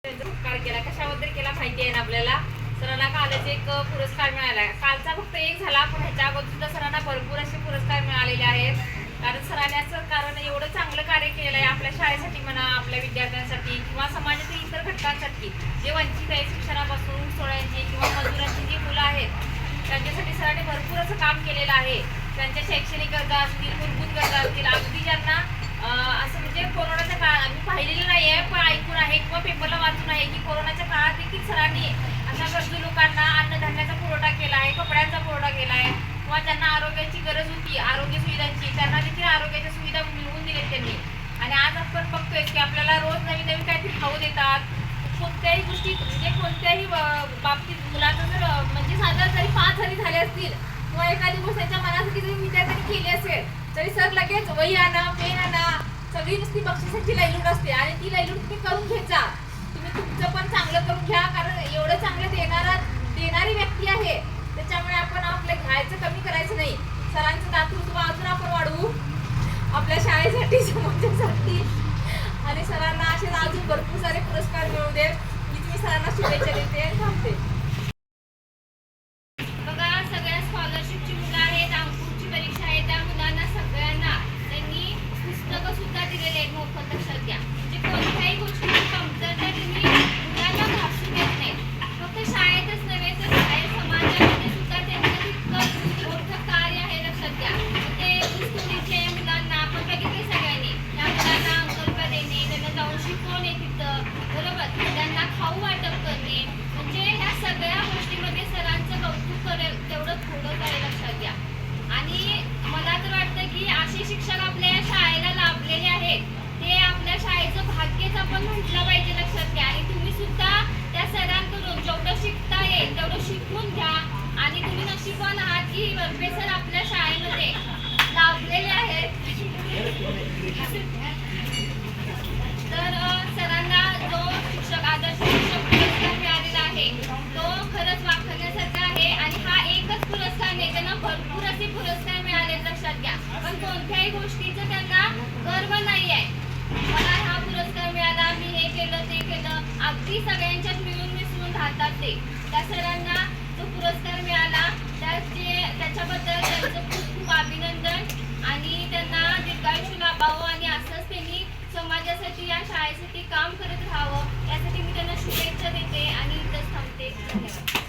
उपकार केला, कशाबद्दल केला माहिती आहे ना आपल्याला. सरांना कालच एक पुरस्कार मिळाला. कालचा फक्त एक झाला, पण ह्याच्या अगोदर सुद्धा सरांना भरपूर असे पुरस्कार मिळालेले आहेत. कारण सरांनी असं कारण एवढं चांगलं कार्य केलेलं आहे आपल्या शाळेसाठी म्हणा, आपल्या विद्यार्थ्यांसाठी किंवा समाजातील इतर घटकांसाठी जे वंचित आहे शिक्षणापासून, सोहळ्यांची किंवा मजुरांची जी मुलं आहेत त्यांच्यासाठी सरांनी भरपूर असं काम केलेलं आहे. त्यांच्या शैक्षणिक गरजा असतील, मूलभूत गरजा असतील, अगदी ज्यांना असं म्हणजे कोरोनाच्या काळात आम्ही पाहिलेलं नाही आहे, पण ऐकून आहे किंवा पेपरला वाचून आहे की कोरोनाच्या काळात देखील सरांनी अशा गरजू लोकांना अन्नधान्याचा पुरवठा केला आहे, कपड्यांचा पुरवठा केला आहे किंवा ज्यांना आरोग्याची गरज होती, आरोग्य सुविधांची, त्यांना देखील आरोग्याच्या सुविधा मिळवून दिल्या त्यांनी. आणि आज आपण बघतोय की आपल्याला रोज नवीन नवीन काहीतरी खाऊ देतात. कोणत्याही गोष्टी म्हणजे कोणत्याही बाबतीत मुलाचं जर म्हणजे साधारण जरी 5 जरी झाले असतील किंवा एखादी गोष्ट त्यांच्या मनासाठी जरी विद्यार्थ्यांनी केली असेल तरी सर लगेच वही आणा, पेन आणा, सगळी नुसती बक्षिसाची लयलूट असते आणि ती लयलूट तुम्ही करून घ्यायचा. तुम्ही तुमचं पण चांगलं करून घ्या, कारण एवढं चांगलं देणारी व्यक्ती आहे, त्याच्यामुळे आपण आपलं घ्यायचं कमी करायचं नाही. सरांचं दातृत्व अजून आपण वाढवू आपल्या शाळेसाठी, समाजासाठी, आणि सरांना असे अजून भरपूर सारे पुरस्कार मिळू दे. मी तुम्ही सरांना शुभेच्छा देते आणि थांबते. बघा, सगळ्या स्कॉलरशिपची मुलं आहेत, अंकुरची परीक्षा आहे, त्या मुलांना सगळ्यांना त्यांनी पुस्तकं सुद्धा दिलेले आहेत मोफत. लक्षात घ्या, म्हणजे कोणत्याही गोष्टीची कमतरता तुम्ही मुलांना भासू देत नाही. फक्त शाळेतच नव्हे तर बाहेर समाजामध्ये सुद्धा त्यांचं तितकं मोठं कार्य आहे. लक्षात घ्या, ते ऊसतोडीच्या मुलांना आपण बघितले सगळ्यांनी, त्या मुलांना अंकल्प देणे, त्यांना जाऊन शिकवणे तिथं, बरोबर, त्यांना खाऊ वाटप करणे, म्हणजे ह्या सगळ्या गोष्टीमध्ये सरांचं कौतुक करेल तेवढं थोडं आहे. लक्षात घ्या. आणि मला तर वाटतं की असे शिक्षक आपल्या या शाळेला लाभलेले आहेत, ते आपल्या शाळेचं भाग्यच आपण म्हटलं पाहिजे. लक्षात घ्या. आणि तुम्ही सुद्धा त्या सरांकडून जेवढं शिकता येईल तेवढं शिकून घ्या. आणि तुम्ही नशीबवान आहात की वरपे सर आपल्या शाळेमध्ये लाभलेले आहेत. तर सरांना जो शिक्षक आदर्श शिक्षक पुरस्कार मिळालेला आहे तो खरंच वाखाणण्यासारखा आहे. आणि हा एकच पुरस्कार नाही, त्यांना भरपूर असे पुरस्कार मिळाले. लक्षात घ्या, पण कोणत्याही गोष्टीचं त्यांना गर्व नाही आहे. मला हा पुरस्कार मिळाला, मी हे केलं ते केलं, अगदी सगळ्यांच्यात मिळून मिसळून राहतात ते. त्या सरांना जो पुरस्कार मिळाला त्याच्याबद्दल त्यांचं खूप खूप अभिनंदन आणि त्यांना दीर्घायुष्य लाभावं आणि असंच त्यांनी समाजासाठी या शाळेसाठी काम करत राहावं यासाठी मी त्यांना शुभेच्छा देते आणि इथंच थांबते. धन्यवाद.